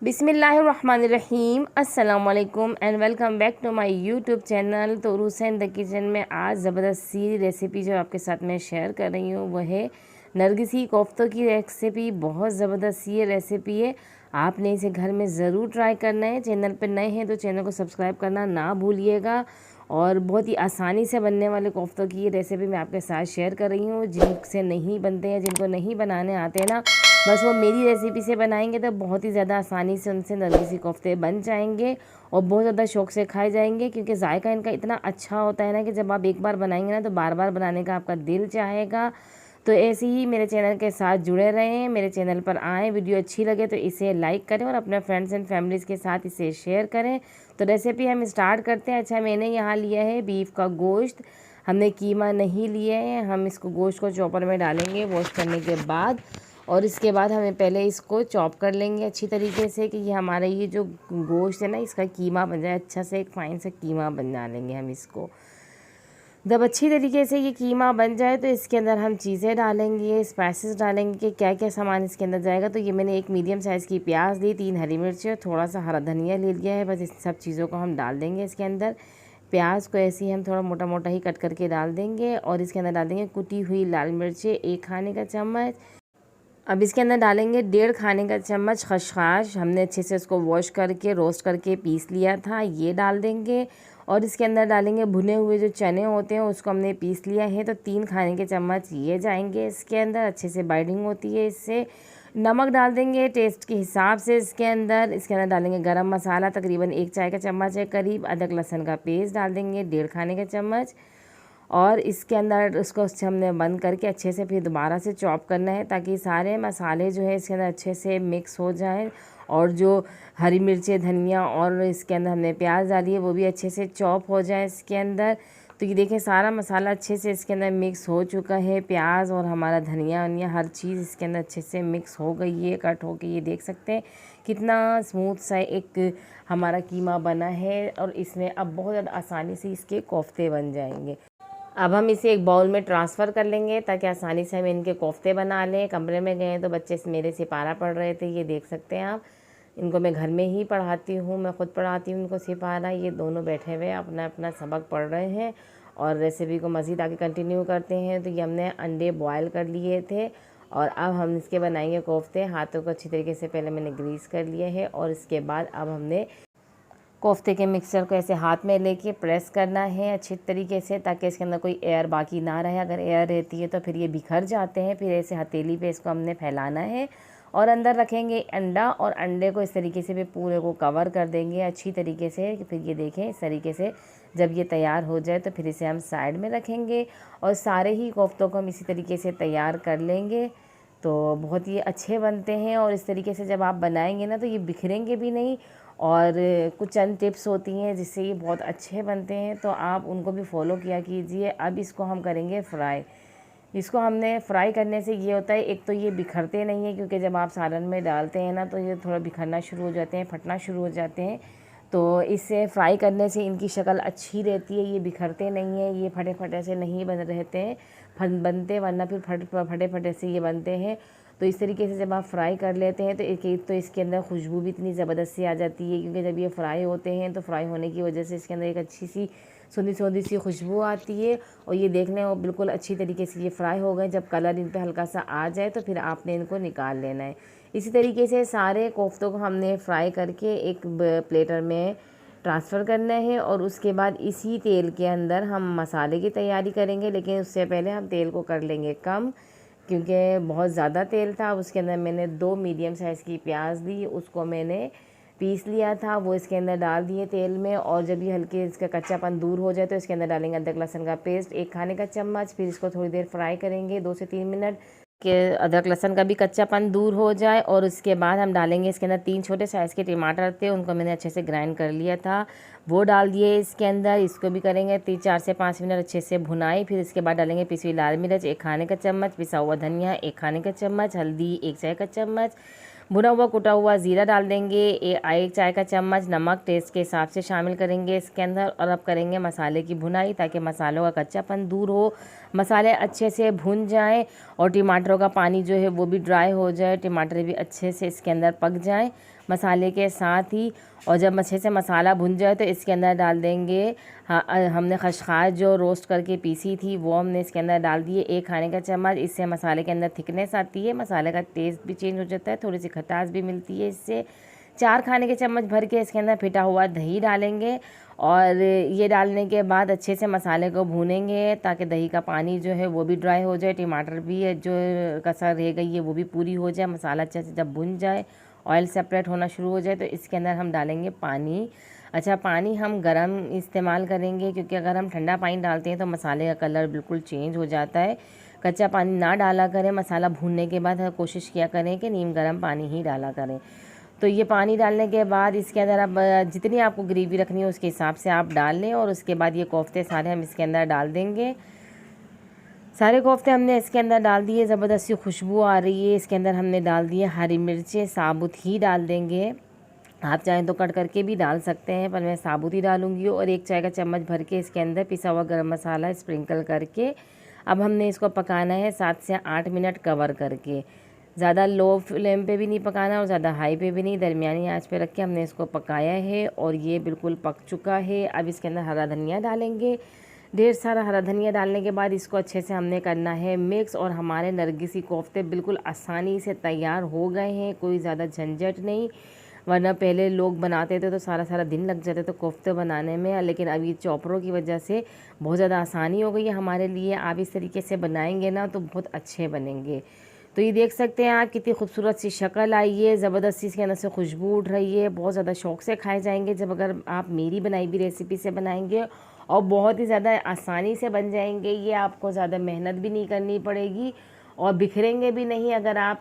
बिस्मिल्लाहिर्रहमानिर्रहीम अस्सलामुअलैकुम and welcome back to my YouTube channel. तो रूसन द किचन में आज ज़बरदस्त सी रेसिपी जो आपके साथ मैं शेयर कर रही हूँ वो है नरगिसी कोफ्तों की रेसिपी। बहुत ज़बरदस्त सी ये रेसिपी है, आपने इसे घर में ज़रूर ट्राई करना है। चैनल पर नए हैं तो चैनल को सब्सक्राइब करना ना भूलिएगा। और बहुत ही आसानी से बनने वाले कोफ्तों की ये रेसिपी मैं आपके साथ शेयर कर रही हूँ। जिनसे नहीं बनते हैं, जिनको नहीं बनाने आते हैं ना, बस वो मेरी रेसिपी से बनाएंगे तो बहुत ही ज़्यादा आसानी से उनसे नरगिसी कोफ्ते बन जाएंगे और बहुत ज़्यादा शौक से खाए जाएंगे। क्योंकि जायका इनका इतना अच्छा होता है ना कि जब आप एक बार बनाएंगे ना तो बार बार बनाने का आपका दिल चाहेगा। तो ऐसे ही मेरे चैनल के साथ जुड़े रहें, मेरे चैनल पर आएँ। वीडियो अच्छी लगे तो इसे लाइक करें और अपने फ्रेंड्स एंड फैमिलीज़ के साथ इसे शेयर करें। तो रेसिपी हम स्टार्ट करते हैं। अच्छा, मैंने यहाँ लिया है बीफ का गोश्त, हमने कीमा नहीं लिया है। हम इसको गोश्त को चॉपर में डालेंगे वॉश करने के बाद, और इसके बाद हमें पहले इसको चॉप कर लेंगे अच्छी तरीके से कि ये हमारा ये जो गोश्त है ना इसका कीमा बन जाए। अच्छा से एक फाइन सा कीमा बना लेंगे हम इसको। जब अच्छी तरीके से ये कीमा बन जाए तो इसके अंदर हम चीज़ें डालेंगे, स्पाइसेस डालेंगे कि क्या क्या सामान इसके अंदर जाएगा। तो ये मैंने एक मीडियम साइज़ की प्याज ली, 3 हरी मिर्च, थोड़ा सा हरा धनिया ले लिया है। बस इस सब चीज़ों को हम डाल देंगे इसके अंदर। प्याज को ऐसे ही हम थोड़ा मोटा मोटा ही कट करके डाल देंगे और इसके अंदर डाल देंगे कुटी हुई लाल मिर्चें 1 खाने का चम्मच। अब इसके अंदर डालेंगे 1.5 खाने का चम्मच खसखस, हमने अच्छे से उसको वॉश करके रोस्ट करके पीस लिया था, ये डाल देंगे। और इसके अंदर डालेंगे भुने हुए जो चने होते हैं उसको हमने पीस लिया है, तो 3 खाने के चम्मच ये जाएंगे इसके अंदर। अच्छे से बाइंडिंग होती है इससे। नमक डाल देंगे टेस्ट के हिसाब से इसके अंदर। इसके अंदर डालेंगे गरम मसाला तकरीबन 1 चाय का चम्मच है करीब। अदरक लहसुन का पेस्ट डाल देंगे 1.5 खाने का चम्मच। और इसके अंदर उसको हमने बंद करके अच्छे से फिर दोबारा से चॉप करना है ताकि सारे मसाले जो है इसके अंदर अच्छे से मिक्स हो जाएं। और जो हरी मिर्चें, धनिया और इसके अंदर हमने प्याज डाली है वो भी अच्छे से चॉप हो जाए इसके अंदर। तो ये देखिए सारा मसाला अच्छे से इसके अंदर मिक्स हो चुका है। प्याज और हमारा धनिया वनिया हर चीज़ इसके अंदर अच्छे से मिक्स हो गई है, कट हो गई। ये देख सकते हैं कितना स्मूथ सा एक हमारा कीमा बना है और इसमें अब बहुत ज़्यादा आसानी से इसके कोफ्ते बन जाएंगे। अब हम इसे एक बाउल में ट्रांसफ़र कर लेंगे ताकि आसानी से हम इनके कोफ्ते बना लें। कमरे में गए तो बच्चे मेरे सिपारा पढ़ रहे थे, ये देख सकते हैं आप। इनको मैं घर में ही पढ़ाती हूँ, मैं ख़ुद पढ़ाती हूँ इनको सिपारा। ये दोनों बैठे हुए अपना अपना सबक पढ़ रहे हैं और रेसिपी को मज़ीद आगे कंटिन्यू करते हैं। तो ये हमने अंडे बॉयल कर लिए थे और अब हम इसके बनाएंगे कोफ्ते। हाथों को अच्छी तरीके से पहले मैंने ग्रीस कर लिया है और इसके बाद अब हमने कोफ्ते के मिक्सचर को ऐसे हाथ में लेके प्रेस करना है अच्छी तरीके से ताकि इसके अंदर कोई एयर बाकी ना रहे। अगर एयर रहती है तो फिर ये बिखर जाते हैं। फिर ऐसे हथेली पे इसको हमने फैलाना है और अंदर रखेंगे अंडा और अंडे को इस तरीके से भी पूरे को कवर कर देंगे अच्छी तरीके से। फिर ये देखें इस तरीके से जब ये तैयार हो जाए तो फिर इसे हम साइड में रखेंगे और सारे ही कोफ्तों को हम इसी तरीके से तैयार कर लेंगे। तो बहुत ही अच्छे बनते हैं और इस तरीके से जब आप बनाएंगे ना तो ये बिखरेंगे भी नहीं। और कुछ चंद टिप्स होती हैं जिससे ये बहुत अच्छे बनते हैं, तो आप उनको भी फॉलो किया कीजिए। अब इसको हम करेंगे फ्राई। इसको हमने फ्राई करने से ये होता है, एक तो ये बिखरते नहीं है क्योंकि जब आप सालन में डालते हैं ना तो ये थोड़ा बिखरना शुरू हो जाते हैं, फटना शुरू हो जाते हैं। तो इससे फ्राई करने से इनकी शक्ल अच्छी रहती है, ये बिखरते नहीं है, ये फटे फटे से नहीं बन रहते हैं बनते, वरना फिर फटे फटे से ये बनते हैं। तो इस तरीके से जब आप फ्राई कर लेते हैं तो एक तो इसके अंदर खुशबू भी इतनी ज़बरदस्त सी आ जाती है क्योंकि जब ये फ्राई होते हैं तो फ्राई होने की वजह से इसके अंदर एक अच्छी सी सोंधी सोंधी सी खुशबू आती है। और ये देखने वो बिल्कुल अच्छी तरीके से ये फ्राई हो गए। जब कलर इन पर हल्का सा आ जाए तो फिर आपने इनको निकाल लेना है। इसी तरीके से सारे कोफ्तों को हमने फ्राई करके एक प्लेटर में ट्रांसफ़र करना है और उसके बाद इसी तेल के अंदर हम मसाले की तैयारी करेंगे। लेकिन उससे पहले हम तेल को कर लेंगे कम क्योंकि बहुत ज़्यादा तेल था। उसके अंदर मैंने 2 मीडियम साइज़ की प्याज ली, उसको मैंने पीस लिया था, वो इसके अंदर डाल दिए तेल में। और जब ये हल्के इसका कच्चापन दूर हो जाए तो इसके अंदर डालेंगे अदरक लहसुन का पेस्ट 1 खाने का चम्मच। फिर इसको थोड़ी देर फ्राई करेंगे 2 से 3 मिनट के अदरक लहसुन का भी कच्चापन दूर हो जाए। और उसके बाद हम डालेंगे इसके अंदर 3 छोटे साइज़ के टमाटर थे, उनको मैंने अच्छे से ग्राइंड कर लिया था, वो डाल दिए इसके अंदर। इसको भी करेंगे 4 से 5 मिनट अच्छे से भुनाई। फिर इसके बाद डालेंगे पिसी हुई लाल मिर्च 1 खाने का चम्मच, पिसा हुआ धनिया 1 खाने का चम्मच, हल्दी 1 चाय का चम्मच, भुना हुआ कुटा हुआ ज़ीरा डाल देंगे 1 चाय का चम्मच, नमक टेस्ट के हिसाब से शामिल करेंगे इसके अंदर। और अब करेंगे मसाले की भुनाई ताकि मसालों का कच्चापन दूर हो। मसाले अच्छे से भुन जाएं और टमाटरों का पानी जो है वो भी ड्राई हो जाए, टमाटर भी अच्छे से इसके अंदर पक जाएं मसाले के साथ ही। और जब अच्छे से मसाला भुन जाए तो इसके अंदर डाल देंगे हमने खसखस जो रोस्ट करके पीसी थी वो हमने इसके अंदर डाल दिए 1 खाने का चम्मच। इससे मसाले के अंदर थिकनेस आती है, मसाले का टेस्ट भी चेंज हो जाता है, थोड़ी सी खटास भी मिलती है इससे। 4 खाने के चम्मच भर के इसके अंदर फिटा हुआ दही डालेंगे और ये डालने के बाद अच्छे से मसाले को भूनेंगे ताकि दही का पानी जो है वो भी ड्राई हो जाए, टमाटर भी जो कसा रह गई है वो भी पूरी हो जाए। मसाला अच्छे से जब भुन जाए, ऑयल सेपरेट होना शुरू हो जाए तो इसके अंदर हम डालेंगे पानी। अच्छा, पानी हम गरम इस्तेमाल करेंगे क्योंकि अगर हम ठंडा पानी डालते हैं तो मसाले का कलर बिल्कुल चेंज हो जाता है। कच्चा पानी ना डाला करें, मसाला भूनने के बाद कोशिश किया करें कि नीम गर्म पानी ही डाला करें। तो ये पानी डालने के बाद इसके अंदर आप जितनी आपको ग्रेवी रखनी है उसके हिसाब से आप डाल लें और उसके बाद ये कोफ्ते सारे हम इसके अंदर डाल देंगे। सारे कोफ्ते हमने इसके अंदर डाल दिए, ज़बरदस्ती खुशबू आ रही है। इसके अंदर हमने डाल दिए हरी मिर्चें, साबुत ही डाल देंगे, आप चाहें तो कट करके भी डाल सकते हैं पर मैं साबुत ही डालूंगी। और 1 चाय का चम्मच भर के इसके अंदर पिसा हुआ गरम मसाला स्प्रिंकल करके अब हमने इसको पकाना है 7 से 8 मिनट कवर करके। ज़्यादा लो फ्लेम पे भी नहीं पकाना और ज़्यादा हाई पे भी नहीं, दरमियानी आंच पे रख के हमने इसको पकाया है और ये बिल्कुल पक चुका है। अब इसके अंदर हरा धनिया डालेंगे, ढेर सारा हरा धनिया डालने के बाद इसको अच्छे से हमने करना है मिक्स। और हमारे नरगिसी कोफ्ते बिल्कुल आसानी से तैयार हो गए हैं, कोई ज़्यादा झंझट नहीं। वरना पहले लोग बनाते थे तो सारा सारा दिन लग जाते तो कोफ्ते बनाने में, लेकिन अब ये चॉपरों की वजह से बहुत ज़्यादा आसानी हो गई है हमारे लिए। आप इस तरीके से बनाएंगे ना तो बहुत अच्छे बनेंगे। तो ये देख सकते हैं आप कितनी खूबसूरत सी शक्ल आई है, ज़बरदस्ती इसके अंदर से खुशबू उठ रही है, बहुत ज़्यादा शौक़ से खाए जाएंगे जब अगर आप मेरी बनाई हुई रेसिपी से बनाएंगे और बहुत ही ज़्यादा आसानी से बन जाएंगे। ये आपको ज़्यादा मेहनत भी नहीं करनी पड़ेगी और बिखरेंगे भी नहीं। अगर आप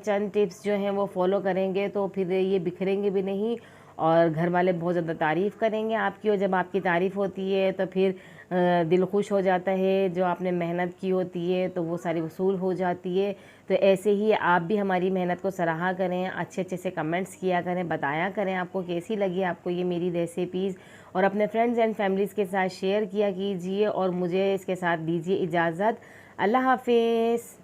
चंद टिप्स जो हैं वो फॉलो करेंगे तो फिर ये बिखरेंगे भी नहीं और घर वाले बहुत ज़्यादा तारीफ़ करेंगे आपकी। और जब आपकी तारीफ़ होती है तो फिर दिल खुश हो जाता है, जो आपने मेहनत की होती है तो वो सारी वसूल हो जाती है। तो ऐसे ही आप भी हमारी मेहनत को सराहा करें, अच्छे अच्छे से कमेंट्स किया करें, बताया करें आपको कैसी लगी आपको ये मेरी रेसिपीज़, और अपने फ्रेंड्स एंड फैमिलीज़ के साथ शेयर किया कीजिए। और मुझे इसके साथ दीजिए इजाज़त। अल्लाह हाफिज़।